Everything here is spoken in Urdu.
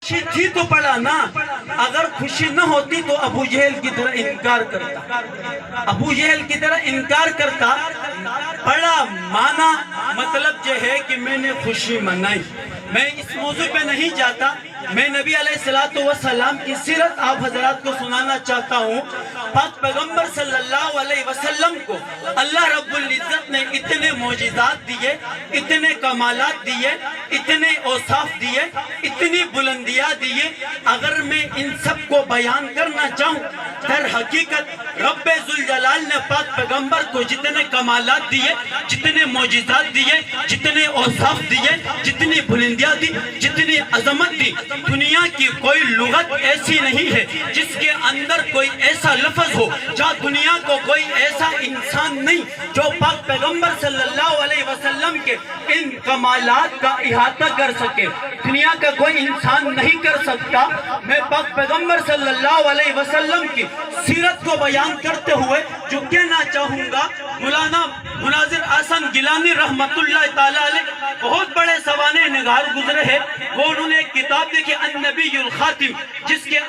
خوشی تھی تو پڑھا نا، اگر خوشی نہ ہوتی تو ابو جہل کی طرح انکار کرتا، ابو جہل کی طرح انکار کرتا۔ پڑھا مانا مطلب یہ ہے کہ میں نے خوشی منائی۔ میں اس موضوع پہ نہیں جاتا، میں نبی علیہ السلام کی سیرت آپ حضرات کو سنانا چاہتا ہوں۔ پاک پیغمبر صلی اللہ علیہ وسلم کو اللہ رب العزت نے اتنے معجزات دیے، اتنے کمالات دیے، اتنے اوصاف دیے، اتنی بلندیاں دیے۔ اگر میں ان سب کو بیان کرنا چاہوں، در حقیقت رب ذوالجلال نے پاک پیغمبر کو جتنے کمالات دیے، جتنے معجزات دیے، جتنے اوصاف دیے، جتنی بلندیاں دی، جتنی عظمت دی، دنیا کی کوئی لغت ایسی نہیں ہے جس کے اندر کوئی ایسا لفظ ہو، جہاں دنیا کو کوئی ایسا انسان نہیں جو پاک پیغمبر صلی اللہ علیہ وسلم کے ان کمالات کا احاطہ کر سکے۔ دنیا کا کوئی انسان نہیں کر سکتا۔ میں پاک پیغمبر صلی اللہ علیہ وسلم کی سیرت کو بیان کرتے ہوئے جو کہنا چاہوں گا، مولانا مناظر احسن گیلانی رحمت اللہ تعالیٰ علیہ بہت بڑے سوانح نگار گزرے ہیں، وہ انہوں نے ایک کتاب دیکھی النبی الخاتم، جس کے